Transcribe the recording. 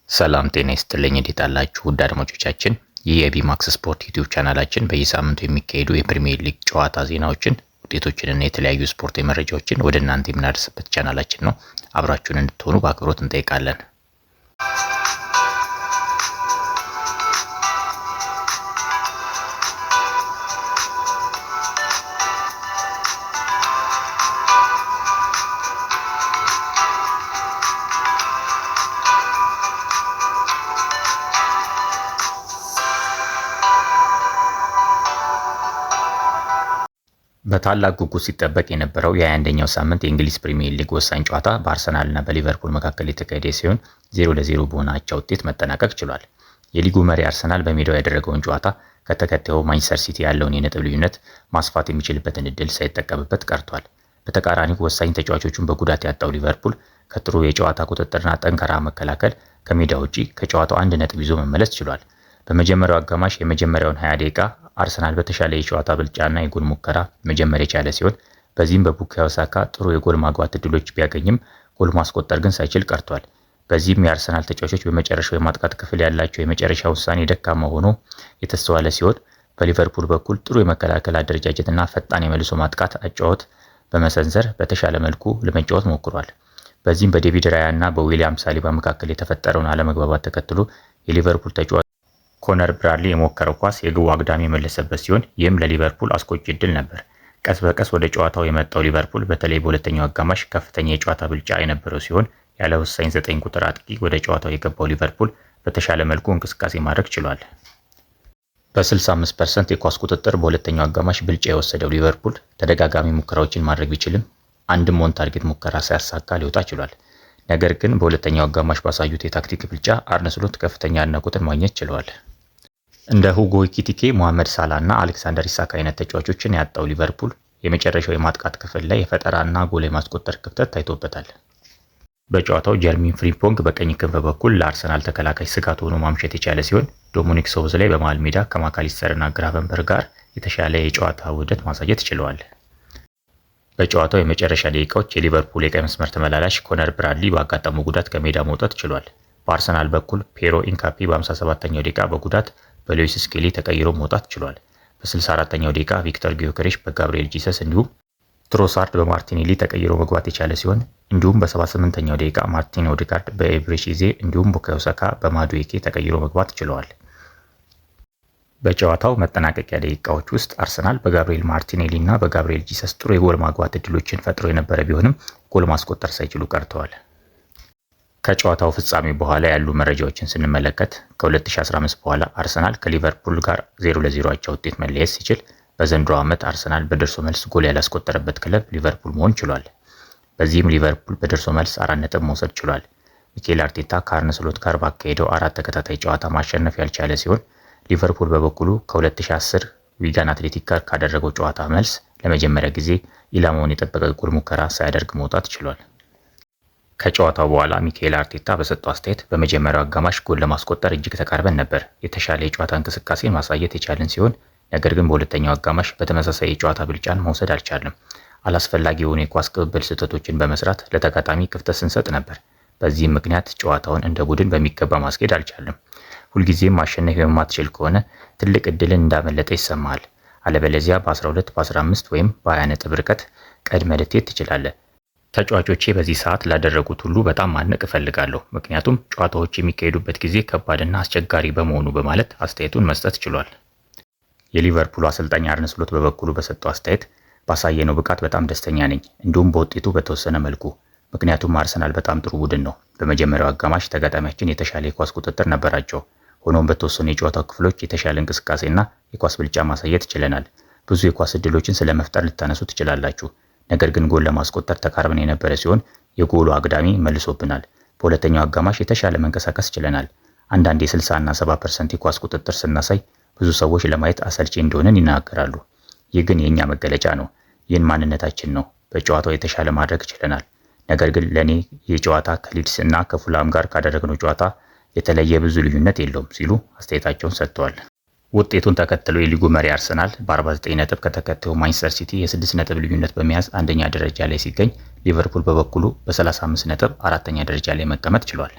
ሰላም ጤና ይስጥልኝ። እንዴት አላችሁ ውድ አድማጮቻችን? ይህ የቢማክስ ስፖርት ዩቲዩብ ቻናላችን በየሳምንቱ የሚካሄዱ የፕሪሚየር ሊግ ጨዋታ ዜናዎችን፣ ውጤቶችንና የተለያዩ ስፖርታዊ መረጃዎችን ወደ እናንተ የምናደርስበት ቻናላችን ነው። አብራችሁን እንድትሆኑ በአክብሮት እንጠይቃለን። በታላቅ ጉጉት ሲጠበቅ የነበረው የ21ኛው ሳምንት የእንግሊዝ ፕሪሚየር ሊግ ወሳኝ ጨዋታ በአርሰናልና በሊቨርፑል መካከል የተካሄደ ሲሆን 0-0 በሆነ አቻ ውጤት መጠናቀቅ ችሏል። የሊጉ መሪ አርሰናል በሜዳው ያደረገውን ጨዋታ ከተከታዩ ማንቸስተር ሲቲ ያለውን የነጥብ ልዩነት ማስፋት የሚችልበትን እድል ሳይጠቀምበት ቀርቷል። በተቃራኒው ወሳኝ ተጫዋቾቹን በጉዳት ያጣው ሊቨርፑል ከጥሩ የጨዋታ ቁጥጥርና ጠንካራ መከላከል ከሜዳ ውጪ ከጨዋታው 1 ነጥብ ይዞ መመለስ ችሏል። በመጀመሪያው አጋማሽ የመጀመሪያውን 20 ደቂቃ አርሰናል በተሻለ የጨዋታ ብልጫና የጎል ሙከራ መጀመር የቻለ ሲሆን በዚህም በቡካዮ ሳካ ጥሩ የጎል ማግባት እድሎች ቢያገኝም ጎል ማስቆጠር ግን ሳይችል ቀርቷል። በዚህም የአርሰናል ተጫዋቾች በመጨረሻው የማጥቃት ክፍል ያላቸው የመጨረሻ ውሳኔ ደካማ ሆኖ የተስተዋለ ሲሆን በሊቨርፑል በኩል ጥሩ የመከላከል አደረጃጀትና ፈጣን የመልሶ ማጥቃት አጫወት በመሰንዘር በተሻለ መልኩ ለመጫወት ሞክሯል። በዚህም በዴቪድ ራያ እና በዊሊያም ሳሊባ መካከል የተፈጠረውን አለመግባባት ተከትሎ የሊቨርፑል ተጫዋች ኮነር ብራድሊ የሞከረው ኳስ የግቡ አግዳሚ የመለሰበት ሲሆን ይህም ለሊቨርፑል አስቆጪ እድል ነበር። ቀስ በቀስ ወደ ጨዋታው የመጣው ሊቨርፑል በተለይ በሁለተኛው አጋማሽ ከፍተኛ የጨዋታ ብልጫ የነበረው ሲሆን ያለ ወሳኝ 9 ቁጥር አጥቂ ወደ ጨዋታው የገባው ሊቨርፑል በተሻለ መልኩ እንቅስቃሴ ማድረግ ችሏል። በ65% የኳስ ቁጥጥር በሁለተኛው አጋማሽ ብልጫ የወሰደው ሊቨርፑል ተደጋጋሚ ሙከራዎችን ማድረግ ቢችልም አንድም ኦን ታርጌት ሙከራ ሳያሳካ ሊወጣ ችሏል። ነገር ግን በሁለተኛው አጋማሽ ባሳዩት የታክቲክ ብልጫ አርነ ስሎት ከፍተኛ አድናቆትን ማግኘት ችለዋል። እንደ ሁጎ ኢኪቲኬ፣ ሞሐመድ ሳላ እና አሌክሳንደር ኢሳክ አይነት ተጫዋቾችን ያጣው ሊቨርፑል የመጨረሻው የማጥቃት ክፍል ላይ የፈጠራና ጎል የማስቆጠር ክፍተት ታይቶበታል። በጨዋታው ጀርሚን ፍሪምፖንግ በቀኝ ክንፍ በኩል ለአርሰናል ተከላካይ ስጋት ሆኖ ማምሸት የቻለ ሲሆን ዶሚኒክ ሶቦስላይ በመሃል ሜዳ ከማካሊስተርና ግራቨንበርግ ጋር የተሻለ የጨዋታ ውህደት ማሳየት ችለዋል። በጨዋታው የመጨረሻ ደቂቃዎች የሊቨርፑል የቀይ መስመር ተመላላሽ ኮነር ብራድሊ ባጋጠመው ጉዳት ከሜዳ መውጣት ችሏል። በአርሰናል በኩል ፔሮ ኢንካፒ በ57ኛው ደቂቃ በጉዳት በሉዊስ ስኬሊ ተቀይሮ መውጣት ችሏል። በ64ኛው ደቂቃ ቪክተር ጊዮከሬሽ በጋብሪኤል ጂሰስ እንዲሁም ትሮሳርድ በማርቲኔሊ ተቀይሮ መግባት የቻለ ሲሆን እንዲሁም በ78ኛው ደቂቃ ማርቲን ኦዴጋርድ በኤብሬቺዜ እንዲሁም ቡካዮ ሳካ በማዱዌኬ ተቀይሮ መግባት ችለዋል። በጨዋታው መጠናቀቂያ ደቂቃዎች ውስጥ አርሰናል በጋብሪኤል ማርቲኔሊ እና በጋብሪኤል ጂሰስ ጥሩ የጎል ማግባት እድሎችን ፈጥሮ የነበረ ቢሆንም ጎል ማስቆጠር ሳይችሉ ቀርተዋል። ከጨዋታው ፍጻሜ በኋላ ያሉ መረጃዎችን ስንመለከት ከ2015 በኋላ አርሰናል ከሊቨርፑል ጋር 0-0 አቻ ውጤት መለየት ሲችል በዘንድሮ ዓመት አርሰናል በደርሶ መልስ ጎል ያላስቆጠረበት ክለብ ሊቨርፑል መሆን ችሏል። በዚህም ሊቨርፑል በደርሶ መልስ 4 ነጥብ መውሰድ ችሏል። ሚኬል አርቴታ ከአርነ ስሎት ጋር ባካሄደው 4 ተከታታይ ጨዋታ ማሸነፍ ያልቻለ ሲሆን ሊቨርፑል በበኩሉ ከ2010 ዊጋን አትሌቲክ ጋር ካደረገው ጨዋታ መልስ ለመጀመሪያ ጊዜ ኢላማውን የጠበቀ ጎል ሙከራ ሳያደርግ መውጣት ችሏል። ከጨዋታው በኋላ ሚኬል አርቴታ በሰጠው አስተያየት በመጀመሪያው አጋማሽ ጎል ለማስቆጠር እጅግ ተቃርበን ነበር፣ የተሻለ የጨዋታ እንቅስቃሴን ማሳየት የቻልን ሲሆን ነገር ግን በሁለተኛው አጋማሽ በተመሳሳይ የጨዋታ ብልጫን መውሰድ አልቻለም። አላስፈላጊ የሆኑ የኳስ ቅብብል ስህተቶችን በመስራት ለተጋጣሚ ክፍተት ስንሰጥ ነበር። በዚህም ምክንያት ጨዋታውን እንደ ቡድን በሚገባ ማስኬድ አልቻለም። ሁልጊዜም ማሸነፍ የማትችል ከሆነ ትልቅ እድልን እንዳመለጠ ይሰማሃል። አለበለዚያ በ12 በ15 ወይም በ20 ነጥብ ርቀት ቀድመህ ልትሄድ ትችላለህ። ተጫዋቾቼ በዚህ ሰዓት ላደረጉት ሁሉ በጣም ማድነቅ እፈልጋለሁ፣ ምክንያቱም ጨዋታዎች የሚካሄዱበት ጊዜ ከባድና አስቸጋሪ በመሆኑ በማለት አስተያየቱን መስጠት ችሏል። የሊቨርፑል አሰልጣኝ አርነ ስሎት በበኩሉ በሰጠው አስተያየት ባሳየነው ብቃት በጣም ደስተኛ ነኝ፣ እንዲሁም በውጤቱ በተወሰነ መልኩ፣ ምክንያቱም አርሰናል በጣም ጥሩ ቡድን ነው። በመጀመሪያው አጋማሽ ተጋጣሚያችን የተሻለ የኳስ ቁጥጥር ነበራቸው። ሆኖም በተወሰኑ የጨዋታው ክፍሎች የተሻለ እንቅስቃሴና የኳስ ብልጫ ማሳየት ችለናል። ብዙ የኳስ እድሎችን ስለመፍጠር ልታነሱ ትችላላችሁ። ነገር ግን ጎል ለማስቆጠር ተቃርበን የነበረ ሲሆን የጎሉ አግዳሚ መልሶብናል። በሁለተኛው አጋማሽ የተሻለ መንቀሳቀስ ችለናል። አንዳንድ የ60 እና 70% የኳስ ቁጥጥር ስናሳይ ብዙ ሰዎች ለማየት አሰልቺ እንደሆነን ይናገራሉ። ይህ ግን የእኛ መገለጫ ነው። ይህን ማንነታችን ነው። በጨዋታው የተሻለ ማድረግ ችለናል። ነገር ግን ለእኔ ይህ ጨዋታ ከሊድስ እና ከፉላም ጋር ካደረግነው ጨዋታ የተለየ ብዙ ልዩነት የለውም ሲሉ አስተያየታቸውን ሰጥተዋል። ውጤቱን ተከትሎ የሊጉ መሪ አርሰናል በ49 ነጥብ ከተከታዩ ማንቸስተር ሲቲ የ6 ነጥብ ልዩነት በመያዝ አንደኛ ደረጃ ላይ ሲገኝ ሊቨርፑል በበኩሉ በ35 ነጥብ አራተኛ ደረጃ ላይ መቀመጥ ችሏል።